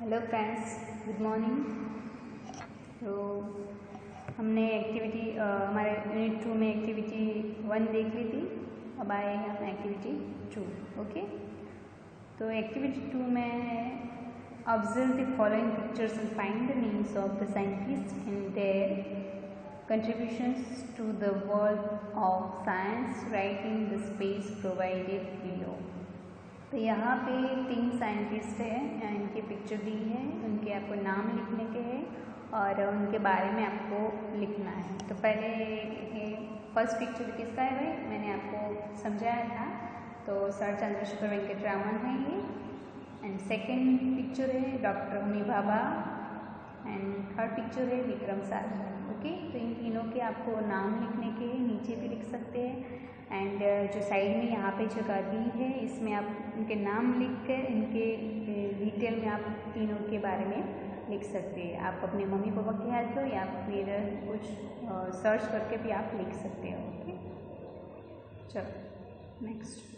Hello friends, good morning. तो हमने activity हमारे यूनिट 2 में एक्टिविटी 1 देख ली थी। अब आए हम एक्टिविटी 2। ओके, तो एक्टिविटी 2 में observe the following pictures and find the names of the scientist and their contributions to the world of science writing the space provided below. तो यहाँ पे 3 साइंटिस्ट हैं, इनकी पिक्चर दी है, उनके आपको नाम लिखने के हैं और उनके बारे में आपको लिखना है। तो पहले फर्स्ट पिक्चर किसका है भाई, मैंने आपको समझाया था। तो सर चंद्रशेखर वेंकट रामन है ये। एंड सेकेंड पिक्चर है doctor Homi Bhabha and third picture है विक्रम साराभाई। ओके, तो इन तीनों के आपको नाम लिखने के नीचे भी लिख सकते हैं। एंड जो साइड में यहाँ पे जगह दी है, इसमें आप उनके नाम लिख कर इनके डिटेल में आप तीनों के बारे में लिख सकते हैं। आप अपने मम्मी पापा की हेल्प लो या फिर कुछ सर्च करके भी आप लिख सकते हो। ओके, चलो next.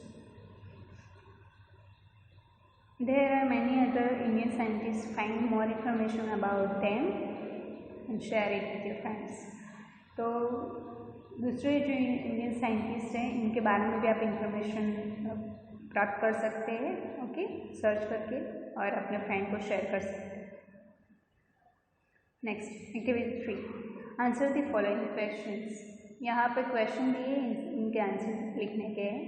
There are many other Indian scientists. Find more information about them and share it with your friends. तो दूसरे जो इंडियन साइंटिस्ट हैं, इनके बारे में भी आप इंफॉर्मेशन प्राप्त कर सकते हैं। ओके, सर्च करके और अपने फ्रेंड को शेयर कर सकते हैं। Next activity 3, answer the following questions. यहाँ पर क्वेश्चन दिए, इनके आंसर लिखने के हैं।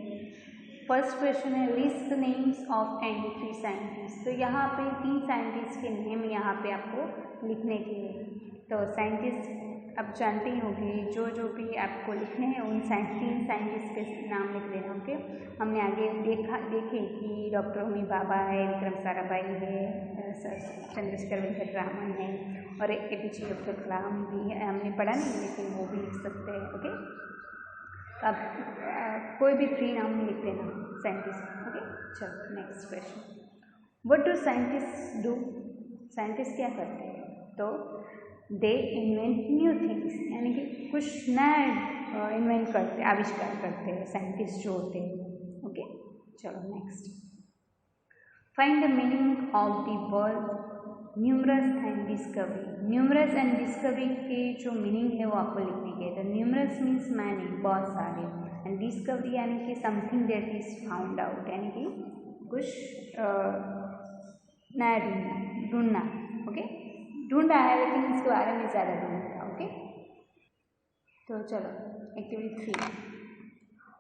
फर्स्ट क्वेश्चन है list the names of any 3 scientist. तो यहाँ पे 3 साइंटिस्ट के नेम यहाँ पे आपको लिखने के हैं। तो साइंटिस्ट आप जानते ही होंगे, जो भी आपको लिखने हैं उन 3 साइंटिस्ट के नाम लिख देना। ओके, हमने आगे देखे कि डॉक्टर होमी भाभा है, विक्रम साराभाई है, सर चंद्रशेखर वेंकट रामन है और APJ अब्दुल कलाम भी है। हमने पढ़ा नहीं, लेकिन वो भी लिख सकते हैं। ओके, अब कोई भी 3 नाम लिख देना साइंटिस्ट। ओके, चलो next question. What do scientist do? Scientist क्या करते हैं? तो दे इन्वेंट न्यू थिंग्स, यानी कि कुछ नया इन्वेंट करते, आविष्कार करते हैं साइंटिस्ट जो होते हैं। ओके, चलो next. Find the meaning of the word numerous and discovery. Numerous and discovery के जो मीनिंग है वो आपको लिखने के। तो न्यूमरस मीन्स मैनी, बहुत सारे, एंड डिस्कवरी यानी कि something that is found out, यानी कि कुछ नया ढूंढना। ओके, ढूंढा है लेकिन इसके बारे में ज़्यादा ढूंढना। ओके, तो चलो activity 3,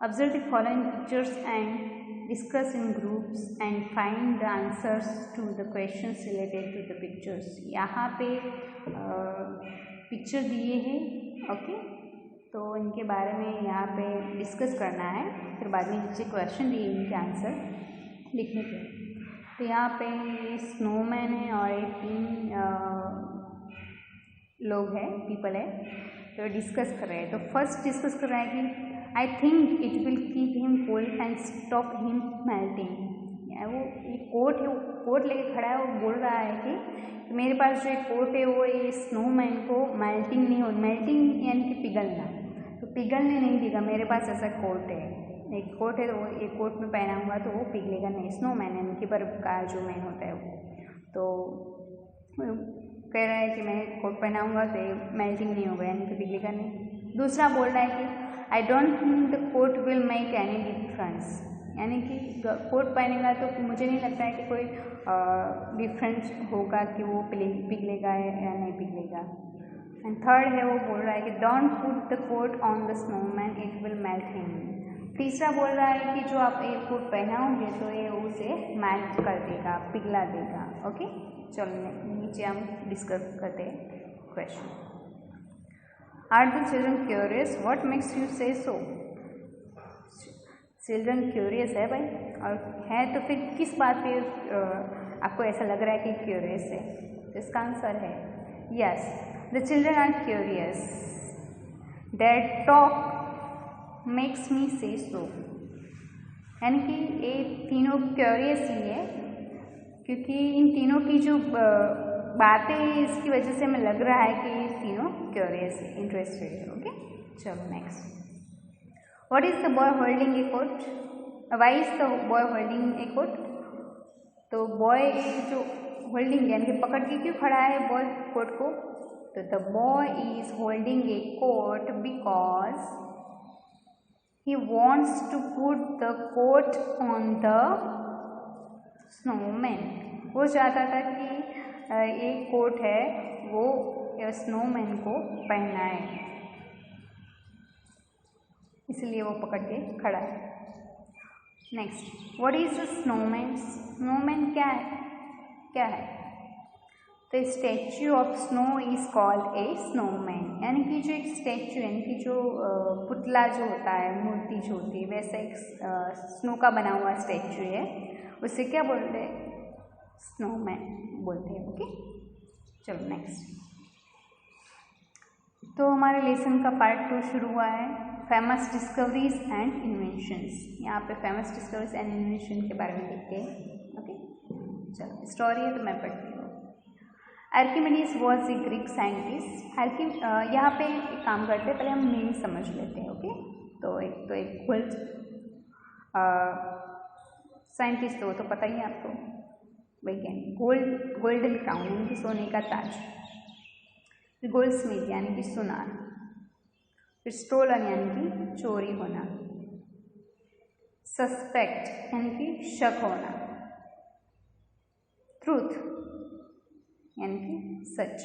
observe the following pictures and discuss in groups and find the answers to the questions related to the pictures. यहाँ पे पिक्चर दिए हैं। ओके, तो इनके बारे में यहाँ पे डिस्कस करना है, फिर बाद में नीचे क्वेश्चन दिए, इनके आंसर लिखने के। तो यहाँ पे स्नोमैन है और 3 लोग हैं, पीपल है, तो डिस्कस कर रहे हैं। तो फर्स्ट डिस्कस कर रहा है कि I think it will keep him cold and stop him melting. वो ये कोट है, वो कोट लेके खड़ा है, वो बोल रहा है कि मेरे पास जो कोट है वो ये स्नोमैन को मेल्टिंग नहीं हो, मेल्टिंग यानी कि पिघलना, तो पिघलने नहीं देगा। मेरे पास ऐसा कोट है, एक कोट है, तो वो एक कोट में पहनाऊंगा तो वो पिघलेगा नहीं। स्नोमैन यानी कि बर्फ का जो मैन होता है वो, तो कह रहा है कि मैं कोट पहनाऊंगा तो ये मेल्टिंग नहीं होगा, यानी कि पिघलेगा नहीं। दूसरा बोल रहा है कि I don't think the coat will make any difference, यानी कि कोट पहनेगा तो मुझे नहीं लगता है कि कोई डिफरेंस होगा कि वो पिघलेगा या नहीं पिघलेगा। एंड थर्ड है, वो बोल रहा है कि don't put the coat on the snowman, it will melt him. तीसरा बोल रहा है कि जो आप एक कोट पहनाओगे तो ये उसे मेल्ट कर देगा, पिघला देगा। ओके, चलो नीचे हम डिस्कस करते हैं question. Are the children curious? What makes you say so? Children curious है भाई, और है तो फिर किस बात पे आपको ऐसा लग रहा है कि क्यूरियस है? तो इसका आंसर है yes, the children are curious, their talk makes me say so. यानी कि ये तीनों क्यूरियस ही है, क्योंकि इन तीनों की जो बातें इसकी वजह से हमें लग रहा है कि ये तीनों क्यूरियस है, इंटरेस्टेड है। ओके, चलो next. What is the boy holding a coat? Why is the boy holding a coat? तो बॉय जो होल्डिंग यानी कि पकड़ के क्यों खड़ा है बॉय कोट को? तो the boy is holding a coat because he wants to put the coat on the snowman. वो चाहता था कि एक कोट है वो स्नोमैन को पहनाए, इसलिए वो पकड़ के खड़ा है। Next, what is snowman? Snowman क्या है? तो statue of snow is called a snowman, यानी कि जो एक स्टैच्यू यानी कि जो पुतला जो होता है, मूर्ति जो होती है, वैसा एक स्नो का बना हुआ स्टैच्यू है, उसे क्या बोलते हैं? स्नोमैन बोलते हैं। ओके, चलो नेक्स्ट। तो हमारे लेसन का पार्ट 2 शुरू हुआ है, फेमस डिस्कवरीज एंड इन्वेंशंस। यहाँ पे फेमस डिस्कवरीज एंड इन्वेंशन के बारे में देखते हैं। ओके, चलो स्टोरी है तो मैं पढ़ती हूँ। Archimedes was a Greek scientist. यहाँ पे एक काम करते हैं, पहले हम मीनिंग समझ लेते हैं। ओके, तो एक गोल्ड साइंटिस्ट तो पता ही है आपको, वैज्ञानिक। गोल्डन क्राउन यानी कि सोने का ताज, गोल्ड स्मिथ यानी कि सुनार, फिर स्टोलन यानी कि चोरी होना, सस्पेक्ट यानी कि शक होना, ट्रूथ यानी कि सच,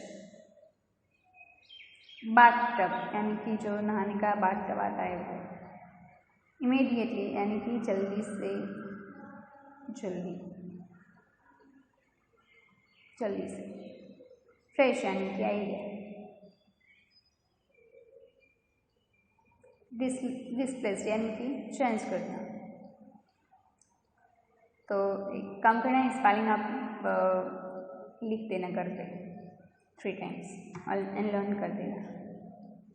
बाथटब यानी कि जो नहाने का बाथटब आता है वो, इमीडिएटली यानी कि जल्दी से फ्रेश यानी कि आइडिया, डिस्प्लेस्ड यानी कि चेंज करना। तो एक काम करना है, स्पेलिंग आप लिख देना करते 3 टाइम्स एंड लर्न कर देना।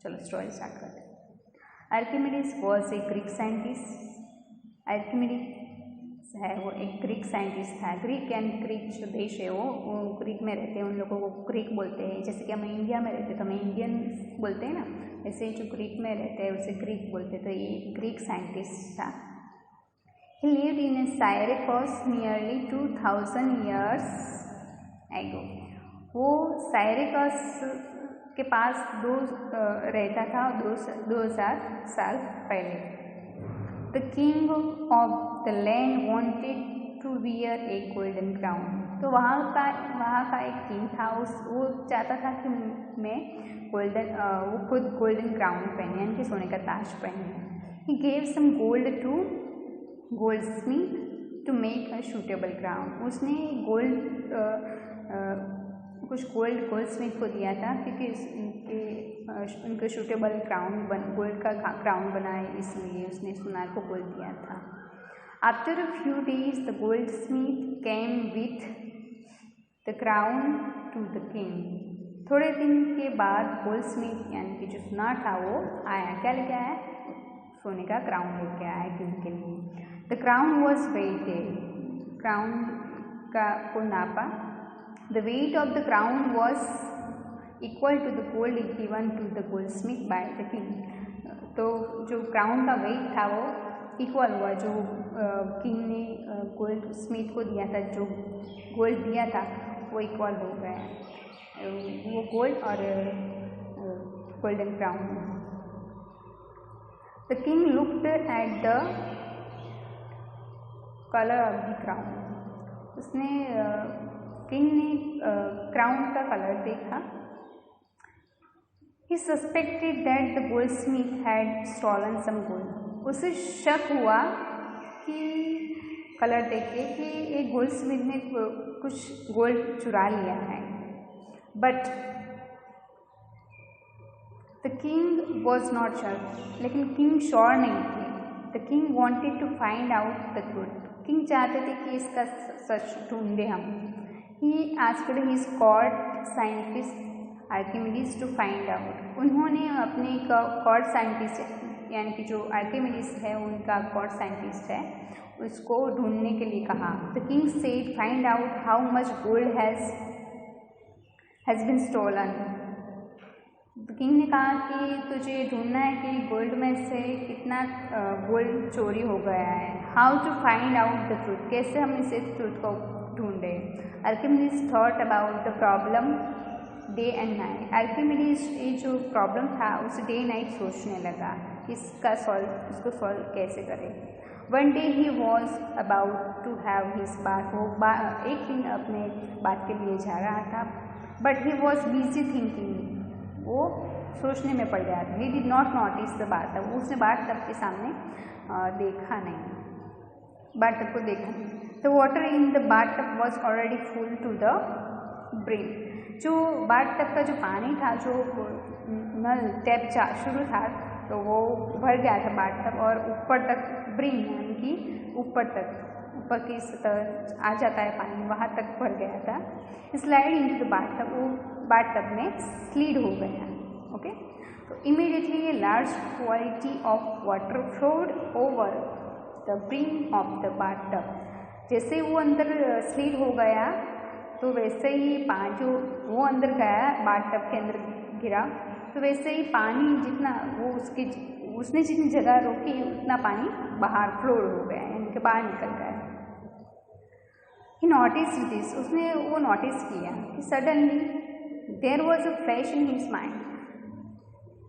चलो स्टोरी स्टार्ट करते हैं। Archimedes was a Greek scientist. Archimedes है वो एक ग्रीक साइंटिस्ट था। ग्रीक यानी ग्रीक जो देश है वो ग्रीक में रहते हैं, उन लोगों को ग्रीक बोलते हैं। जैसे कि हम इंडिया में रहते हैं तो हम इंडियन बोलते हैं ना, ऐसे जो ग्रीक में रहते हैं उसे ग्रीक बोलते हैं। तो ये ग्रीक साइंटिस्ट था। He lived in Syracuse nearly 2000 years ago. वो साइरेकस के पास रहता था 2000 साल पहले। The king of the land wanted to wear a golden crown. तो वहाँ का एक किंग था, वो चाहता था कि मैं वो खुद गोल्डन क्राउन पहने यानी कि सोने का ताज पहने। He gave some gold to goldsmith to make a suitable crown. उसने कुछ गोल्डस्मिथ को दिया था क्योंकि उनके सूटेबल गोल्ड का क्राउन बनाए, इसलिए उसने सुनार को गोल्ड दिया था। After a few days the goldsmith came with the crown to the king. थोड़े दिन के बाद गोल्डस्मिथ यानी कि जो सुनार था वो आया। क्या लेके आया? सोने का क्राउन लेके आया किंग के लिए। The crown was weighted. Crown को नापा। The weight of the crown was equal to the gold given to the goldsmith by the king. तो जो क्राउन का वेट था वो इक्वल हुआ, जो किंग ने गोल्ड स्मिथ को दिया था, जो गोल्ड दिया था वो इक्वल हो गया, वो गोल्ड और golden crown. The king looked at the colour of the crown. उसने किंग ने क्राउन का कलर देखा। He suspected that the goldsmith had stolen some gold. उसे शक हुआ कि कलर देख के कि एक गोल्डस्मिथ ने कुछ गोल्ड चुरा लिया है। But the king was not sure. लेकिन किंग श्योर नहीं थे। The king wanted to find out the truth. King चाहते थे कि इसका सच ढूंढे हम। He asked his court scientist Archimedes to find out. उन्होंने अपने court scientist यानी कि जो आर्किमिडीज है उनका court scientist है, उसको ढूंढने के लिए कहा। The king said, find out how much gold has been stolen. King ने कहा कि तुझे ढूंढना है कि गोल्ड में से कितना गोल्ड चोरी हो गया है। How to find out the truth, कैसे हम इसे ट्रूथ को ढूंढे। Archimedes thought about the problem day and night. Archimedes ये जो प्रॉब्लम था उसे डे नाइट सोचने लगा कि उसको सॉल्व कैसे करें। One day he was about to have his bath. वो एक दिन अपने बात के लिए जा रहा था, but he was busy thinking. वो सोचने में पड़ गया था। He did not notice the bath. उसने बाथ टब के सामने देखा नहीं, बाथ टब को देखा नहीं। The water in the bath tub was already full to the brim. जो बाथ टब का जो पानी था, जो नल टैप शुरू था, तो वो भर गया था बाथ टब, और ऊपर तक ब्रिम यानी कि ऊपर की सतह आ जाता है पानी, वहाँ तक भर गया था। Slide into the bath tub, वो बाथ टब में स्लीड हो गया। ओके, तो इमीडिएटली ये large quantity of water flowed over the brim of the bath tub. जैसे वो अंदर स्लीड हो गया, तो वैसे ही जो वो अंदर गया, बाथ टब के अंदर गिरा, तो वैसे ही पानी जितना उसने जितनी जगह रोकी उतना पानी बाहर फ्लोड हो गया, यानी कि बाहर निकल गया। ही नोटिस दिस, उसने वो नोटिस किया कि suddenly there was a flash in his mind.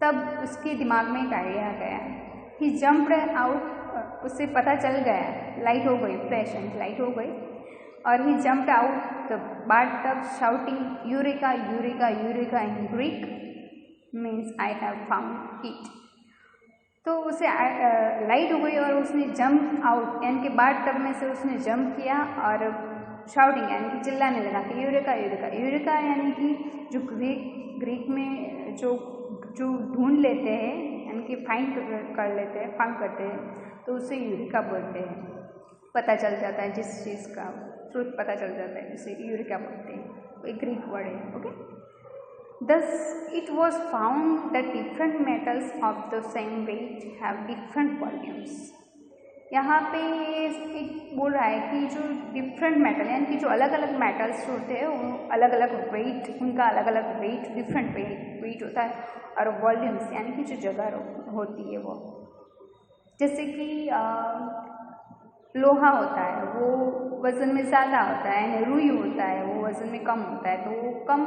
तब उसके दिमाग में एक आइडिया गया। ही जम्प्ड आउट, उससे पता चल गया, लाइट हो गई, फ्लैश एंड लाइट हो गई, और he jumped out the bath tub shouting eureka eureka eureka in Greek means I have found it. तो उसे लाइट हो गई और उसने जंप आउट, यानी कि बाथ टब में से उसने जंप किया और शाउटिंग यानी कि चिल्लाने लगा कि यूरेका यूरेका। यूरेका यानी कि जो ग्रीक में जो ढूंढ लेते हैं, यानी कि फाइंड कर लेते हैं, फाइंड करते हैं, तो उसे यूरेका बोलते हैं। पता चल जाता है जिस चीज़ का ट्रुथ पता चल जाता है, उसे यूरेका बोलते हैं। एक ग्रीक वर्ड है। Okay, Thus, it was found that different metals of the same weight have different volumes. यहाँ पे एक बोल रहा है कि जो डिफरेंट मेटल यानी कि जो अलग अलग मेटल्स होते हैं वो अलग अलग वेट, उनका अलग अलग वेट, डिफरेंट वेट होता है, और वॉल्यूम्स यानी कि जो जगह होती है वो, जैसे कि लोहा होता है वो वज़न में ज़्यादा होता है, रुई होता है वो वज़न में कम होता है, तो वो कम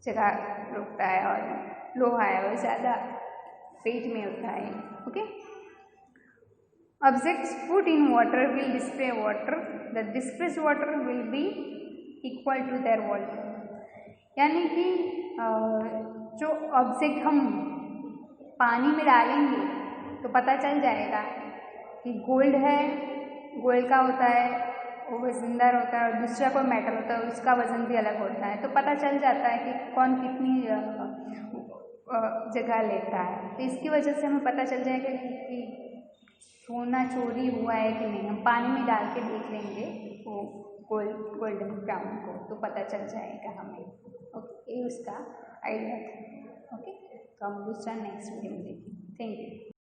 जगह रुकता है, और लोहा है वो ज़्यादा वेट में होता है। Okay, objects put in water will display water, the displaced water will be equal to their volume. यानी कि जो ऑब्जेक्ट हम पानी में डालेंगे तो पता चल जाएगा कि गोल्ड है, गोल्ड का होता है वो वजनदार होता है, और दूसरा कोई मेटल होता है उसका वज़न भी अलग होता है, तो पता चल जाता है कि कौन कितनी जगह लेता है। तो इसकी वजह से हमें पता चल जाएगा कि सोना चोरी हुआ है कि नहीं। हम पानी में डाल के देख लेंगे वो गोल्डन ब्राउन को, तो पता चल जाएगा हमें। ओके, ये उसका आइडिया था। ओके, तो हम दूसरा नेक्स्ट वीडियो में देखेंगे। Thank you.